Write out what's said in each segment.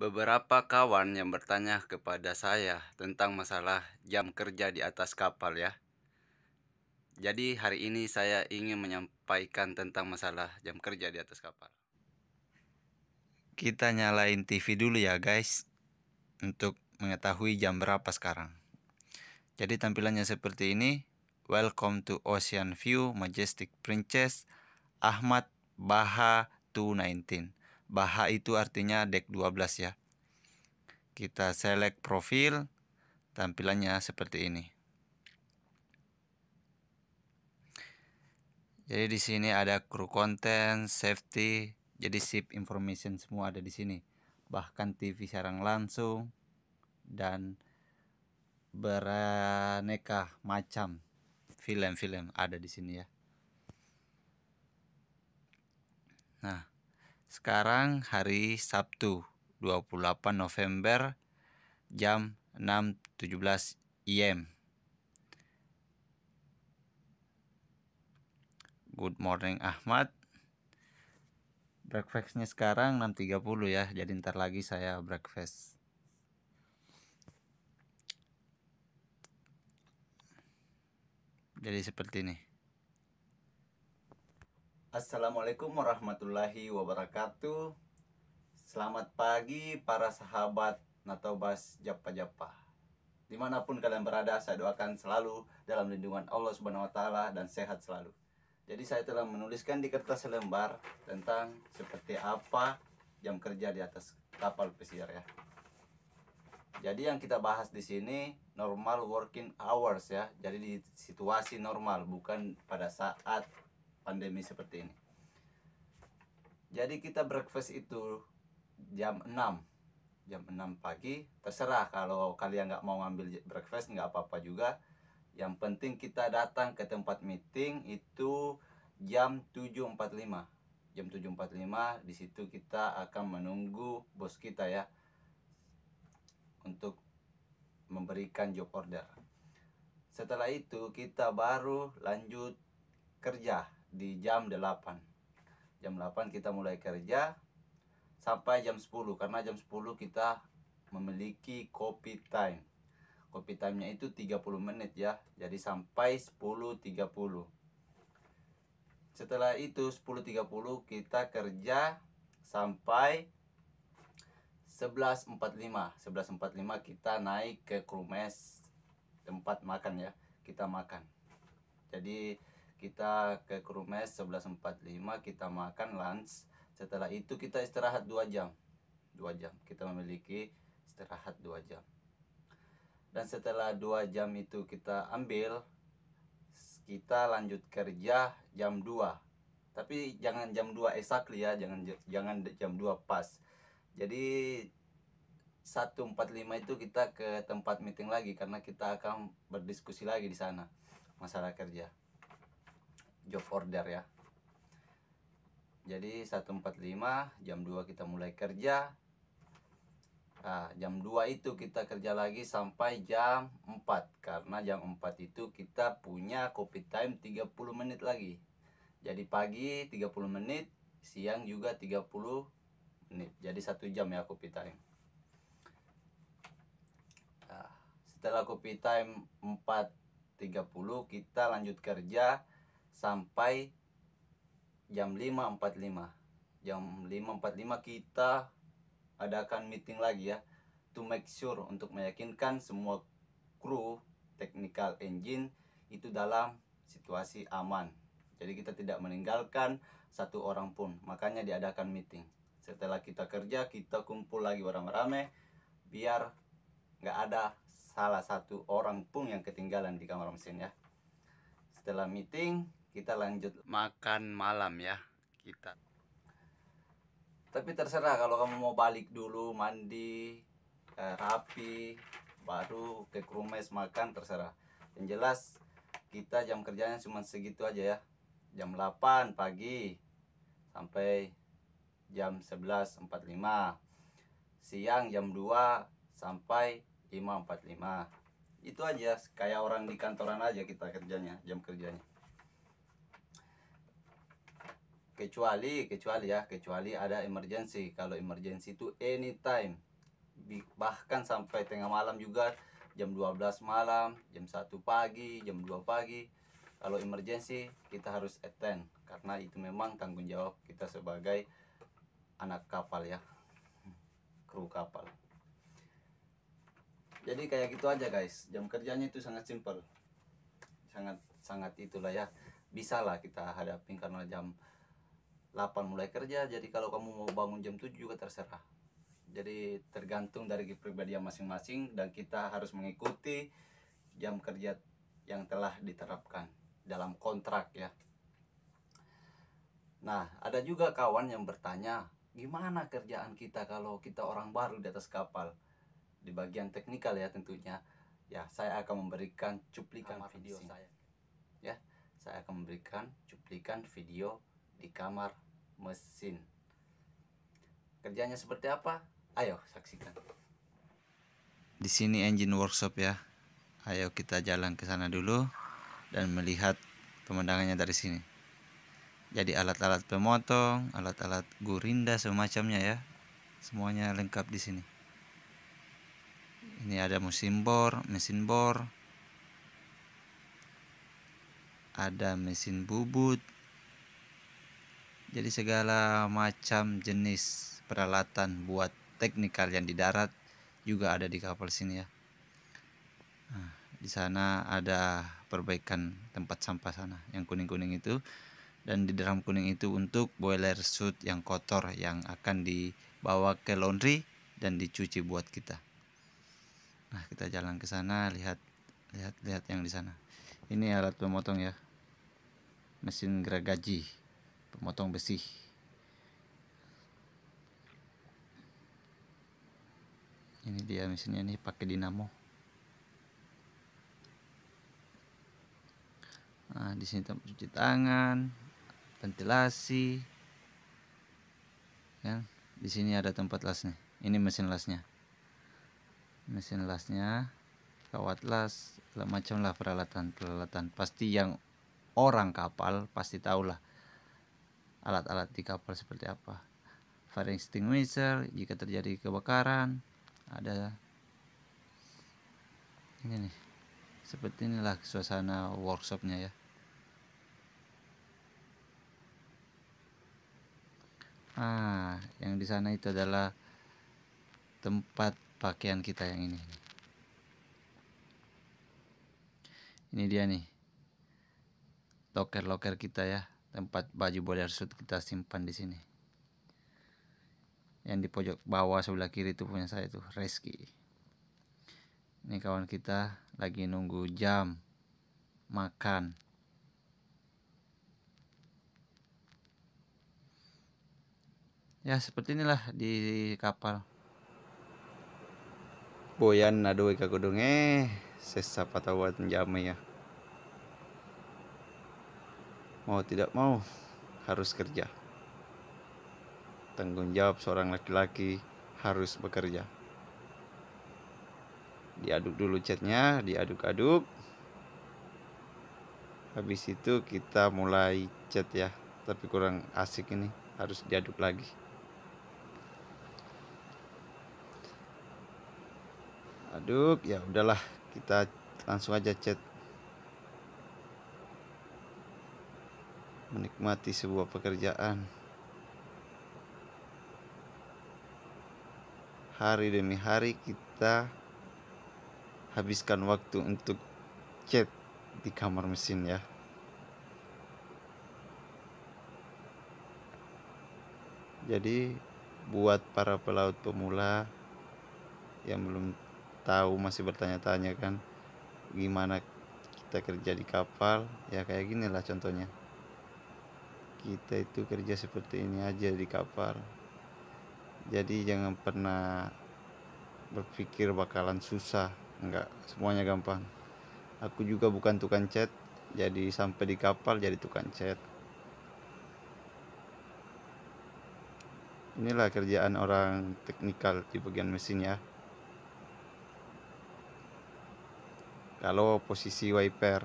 Beberapa kawan yang bertanya kepada saya tentang masalah jam kerja di atas kapal ya. Jadi hari ini saya ingin menyampaikan tentang masalah jam kerja di atas kapal. Kita nyalain TV dulu ya guys, untuk mengetahui jam berapa sekarang. Jadi tampilannya seperti ini. Welcome to Ocean View Majestic Princess Ahmad Baha 219. Baha itu artinya deck 12 ya. Kita select profil, tampilannya seperti ini. Jadi di sini ada crew content, safety, jadi ship information semua ada di sini. Bahkan TV siaran langsung dan beraneka macam film-film ada di sini ya. Nah, sekarang hari Sabtu 28 November jam 6.17 IM. Good morning Ahmad. Breakfastnya sekarang 6.30 ya, jadi ntar lagi saya breakfast. Jadi seperti ini. Assalamualaikum warahmatullahi wabarakatuh. Selamat pagi para sahabat Natobas Japa-Japa. Dimanapun kalian berada, saya doakan selalu dalam lindungan Allah Subhanahu wa Ta'ala dan sehat selalu. Jadi saya telah menuliskan di kertas selembar tentang seperti apa jam kerja di atas kapal pesiar ya. Jadi yang kita bahas di sini normal working hours ya. Jadi di situasi normal, bukan pada saat pandemi seperti ini. Jadi kita breakfast itu jam 6 pagi. Terserah kalau kalian nggak mau ngambil breakfast, nggak apa-apa juga. Yang penting kita datang ke tempat meeting itu jam 7.45. Jam 7.45 di situ kita akan menunggu bos kita ya untuk memberikan job order. Setelah itu kita baru lanjut kerja di jam 8. Jam 8 kita mulai kerja sampai jam 10, karena jam 10 kita memiliki coffee time. Coffee time-nya itu 30 menit ya. Jadi sampai 10.30. Setelah itu 10.30 kita kerja sampai 11.45. 11.45 kita naik ke crew mess, tempat makan ya. Kita makan. Jadi kita ke crew mess 11.45 kita makan lunch. Setelah itu kita istirahat 2 jam. 2 jam. Kita memiliki istirahat 2 jam. Dan setelah 2 jam itu kita ambil, kita lanjut kerja jam 2. Tapi jangan jam 2 exactly ya, jangan jam 2 pas. Jadi 1.45 itu kita ke tempat meeting lagi karena kita akan berdiskusi lagi di sana masalah kerja. Job order ya. Jadi 1.45 jam 2 kita mulai kerja. Nah, jam 2 itu kita kerja lagi sampai jam 4. Karena jam 4 itu kita punya coffee time 30 menit lagi. Jadi pagi 30 menit, siang juga 30 menit. Jadi 1 jam ya coffee time. Nah, setelah coffee time 4.30 kita lanjut kerja sampai jam 5.45. Jam 5.45 kita adakan meeting lagi ya, to make sure, untuk meyakinkan semua kru technical engine itu dalam situasi aman. Jadi kita tidak meninggalkan satu orang pun, makanya diadakan meeting. Setelah kita kerja, kita kumpul lagi beramai-ramai biar nggak ada salah satu orang pun yang ketinggalan di kamar mesin ya. Setelah meeting kita lanjut makan malam ya kita. Tapi terserah, kalau kamu mau balik dulu mandi rapi baru ke crew mess makan, terserah. Yang jelas kita jam kerjanya cuma segitu aja ya. Jam 8 pagi sampai jam 11.45. Siang jam 2 sampai 5.45. Itu aja, kayak orang di kantoran aja kita kerjanya, jam kerjanya. Kecuali ada emergency. Kalau emergency itu anytime bahkan sampai tengah malam juga, jam 12 malam, jam 1 pagi, jam 2 pagi. Kalau emergency kita harus attend, karena itu memang tanggung jawab kita sebagai anak kapal ya, kru kapal. Jadi kayak gitu aja guys, jam kerjanya itu sangat simpel, sangat itulah ya, bisa lah kita hadapin, karena jam 8 mulai kerja, jadi kalau kamu mau bangun jam 7 juga terserah. Jadi tergantung dari kepribadian masing-masing, dan kita harus mengikuti jam kerja yang telah diterapkan dalam kontrak ya. Nah, ada juga kawan yang bertanya, gimana kerjaan kita kalau kita orang baru di atas kapal? Di bagian teknikal ya tentunya. Ya, saya akan memberikan cuplikan video saya. Ya, saya akan memberikan cuplikan video di kamar mesin. Kerjanya seperti apa? Ayo saksikan. Di sini engine workshop ya. Ayo kita jalan ke sana dulu dan melihat pemandangannya dari sini. Jadi alat-alat pemotong, alat-alat gurinda semacamnya ya. Semuanya lengkap di sini. Ini ada mesin bor, ada mesin bubut. Jadi segala macam jenis peralatan buat teknikal yang di darat juga ada di kapal sini ya. Nah, di sana ada perbaikan tempat sampah sana, yang kuning-kuning itu, dan di drum kuning itu untuk boiler suit yang kotor yang akan dibawa ke laundry dan dicuci buat kita. Nah, kita jalan ke sana, lihat yang di sana. Ini alat pemotong ya, mesin gergaji, pemotong besi. Ini dia mesinnya, nih pakai dinamo. Nah, di sini tempat cuci tangan, ventilasi. Ya, di sini ada tempat las nih. Ini mesin lasnya. Kawat las, macam lah peralatan. Pasti yang orang kapal pasti tahulah alat-alat di kapal seperti apa. Fire extinguisher jika terjadi kebakaran, ada. Ini nih, seperti inilah suasana workshopnya ya. Yang di sana itu adalah tempat pakaian kita yang ini. Ini dia nih, loker kita ya, tempat baju boiler suit kita simpan di sini. Yang di pojok bawah sebelah kiri itu punya saya tuh, Reski. Ini kawan kita lagi nunggu jam makan. Ya seperti inilah di kapal. Boyan adoy kagudunge sesa patawat jamai ya. Mau tidak mau harus kerja. Tanggung jawab seorang laki-laki harus bekerja. Diaduk dulu catnya, diaduk-aduk. Habis itu kita mulai cat ya, tapi kurang asik ini, harus diaduk lagi. Aduk, ya udahlah, kita langsung aja cat. Menikmati sebuah pekerjaan. Hari demi hari kita habiskan waktu untuk cat di kamar mesin ya. Jadi buat para pelaut pemula yang belum tahu, masih bertanya-tanya kan gimana kita kerja di kapal, ya kayak gini lah contohnya. Kita itu kerja seperti ini aja di kapal. Jadi jangan pernah berpikir bakalan susah, enggak, semuanya gampang. Aku juga bukan tukang cat, jadi sampai di kapal jadi tukang cat. Inilah kerjaan orang teknikal di bagian mesin ya. Kalau posisi wiper,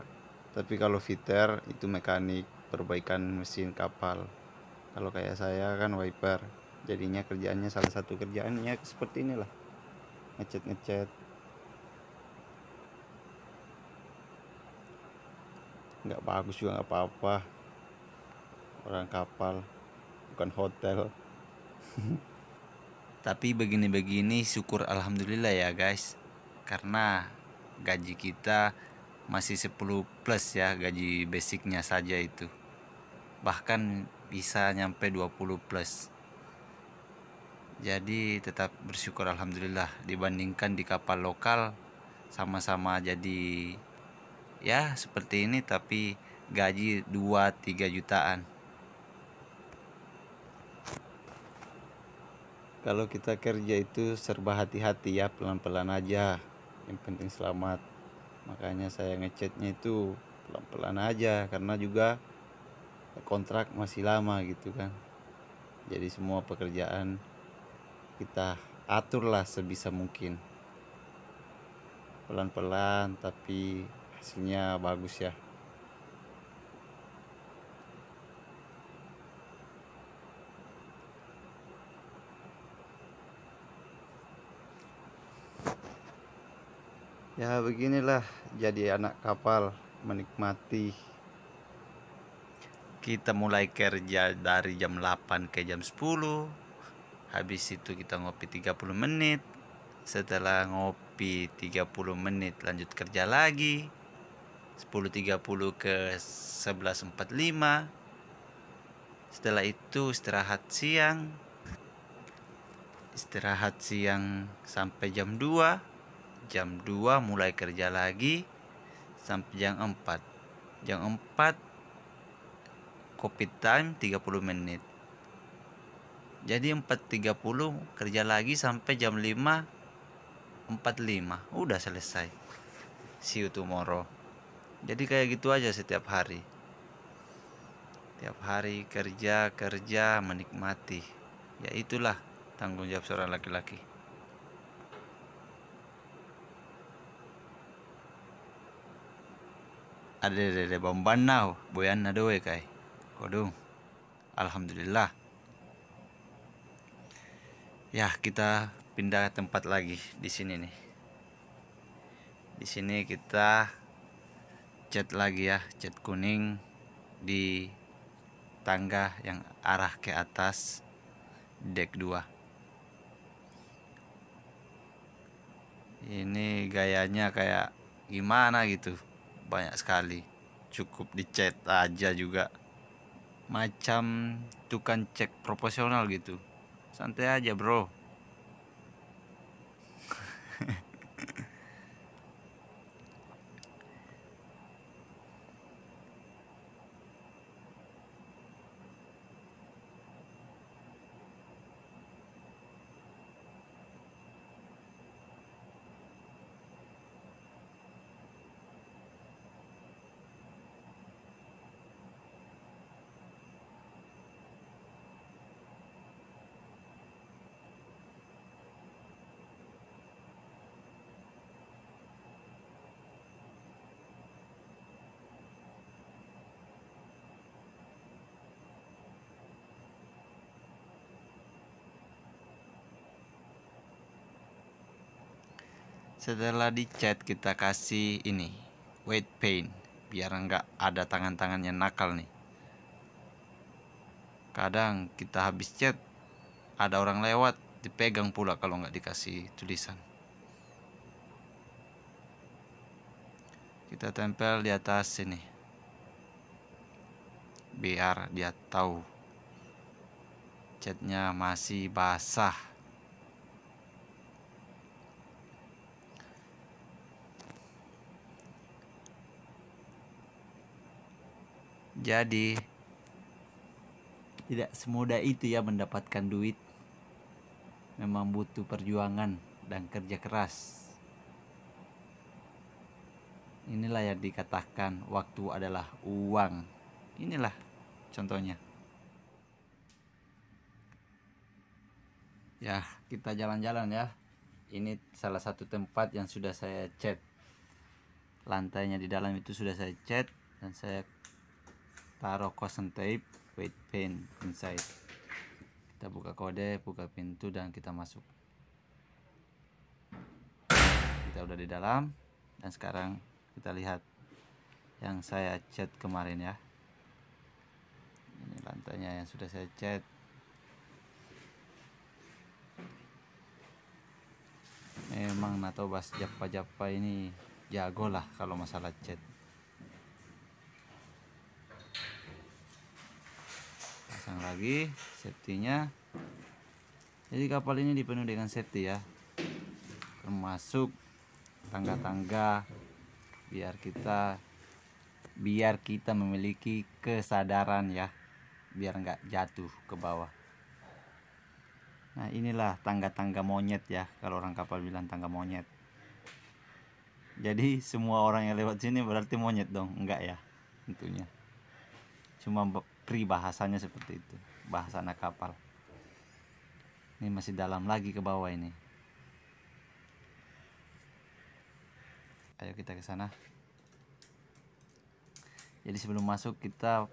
tapi kalau fitter itu mekanik, perbaikan mesin kapal. Kalau kayak saya kan wiper, jadinya kerjaannya salah satu kerjaannya seperti inilah. ngecat nggak bagus juga nggak apa-apa, orang kapal bukan hotel. Tapi begini-begini syukur alhamdulillah ya guys, karena gaji kita masih 10 plus ya, gaji basicnya saja itu bahkan bisa nyampe 20 plus. Jadi tetap bersyukur alhamdulillah, dibandingkan di kapal lokal sama-sama jadi ya seperti ini tapi gaji 2-3 jutaan. Kalau kita kerja itu serba hati-hati ya, pelan-pelan aja, yang penting selamat. Makanya saya ngechatnya itu pelan-pelan aja, karena juga kontrak masih lama gitu kan. Jadi semua pekerjaan kita aturlah sebisa mungkin, pelan-pelan tapi hasilnya bagus ya. Ya beginilah jadi anak kapal, menikmati. Kita mulai kerja dari jam 8 ke jam 10. Habis itu kita ngopi 30 menit. Setelah ngopi 30 menit lanjut kerja lagi. 10.30 ke 11.45. Setelah itu istirahat siang. Istirahat siang sampai jam 2. Jam 2 mulai kerja lagi sampai jam 4. Jam 4 kopi time 30 menit. Jadi 4.30 kerja lagi sampai jam 5.45. Udah selesai. See you tomorrow. Jadi kayak gitu aja setiap hari. Tiap hari kerja menikmati. Ya itulah tanggung jawab seorang laki-laki. Ada bomban now, boyan na doe kai. Kodong. Alhamdulillah. Ya, kita pindah tempat lagi di sini nih. Di sini kita cat lagi ya, cat kuning di tangga yang arah ke atas deck 2. Ini gayanya kayak gimana gitu, banyak sekali, cukup dicat aja juga, macam tukang cek profesional gitu. Santai aja bro. Setelah dicat kita kasih ini white paint biar nggak ada tangan-tangannya nakal nih. Kadang kita habis cat ada orang lewat dipegang pula kalau nggak dikasih tulisan. Kita tempel di atas sini biar dia tahu catnya masih basah. Jadi tidak semudah itu ya mendapatkan duit. Memang butuh perjuangan dan kerja keras. Inilah yang dikatakan waktu adalah uang. Inilah contohnya. Ya, kita jalan-jalan ya. Ini salah satu tempat yang sudah saya cat. Lantainya di dalam itu sudah saya cat dan saya taruh caution tape white paint inside. Kita buka kode, buka pintu dan kita masuk. kita udah di dalam. Dan sekarang kita lihat yang saya cat kemarin ya. Ini lantainya yang sudah saya cat. Memang Natobas Jappa ini jago lah kalau masalah cat. Pasang lagi safety-nya. Jadi kapal ini dipenuhi dengan safety ya, termasuk tangga-tangga, biar kita memiliki kesadaran ya, biar nggak jatuh ke bawah. Nah inilah tangga-tangga monyet ya, kalau orang kapal bilang tangga monyet. Jadi semua orang yang lewat sini berarti monyet dong? Enggak ya, tentunya. Cuma peribahasanya seperti itu, bahasa anak kapal. Ini masih dalam lagi ke bawah ini. Ayo kita ke sana. Jadi sebelum masuk kita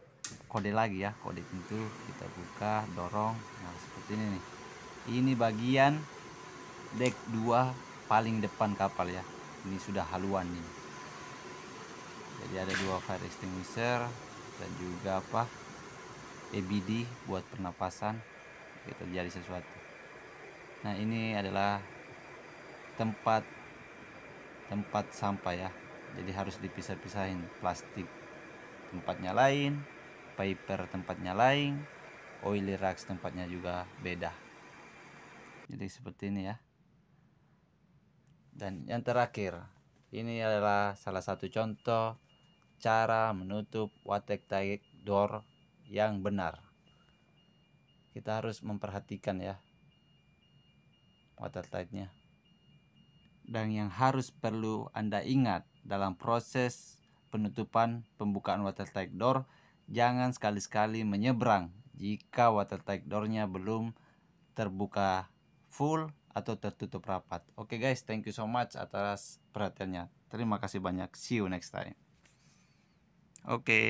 kode lagi ya, kode pintu, kita buka, dorong. Nah seperti ini nih. Ini bagian deck 2 paling depan kapal ya. Ini sudah haluan nih. Jadi ada 2 fire extinguisher dan juga EBD buat pernapasan jika terjadi sesuatu. Nah ini adalah tempat sampah ya. Jadi harus dipisah-pisahin, plastik tempatnya lain, paper tempatnya lain, oily racks tempatnya juga beda. Jadi seperti ini ya. Dan yang terakhir, ini adalah salah satu contoh cara menutup watertight door yang benar. Kita harus memperhatikan ya watertightnya. Dan yang harus perlu Anda ingat dalam proses penutupan pembukaan watertight door, jangan sekali-sekali menyeberang jika watertight doornya belum terbuka full atau tertutup rapat. Oke guys, thank you so much atas perhatiannya. Terima kasih banyak. See you next time. Oke.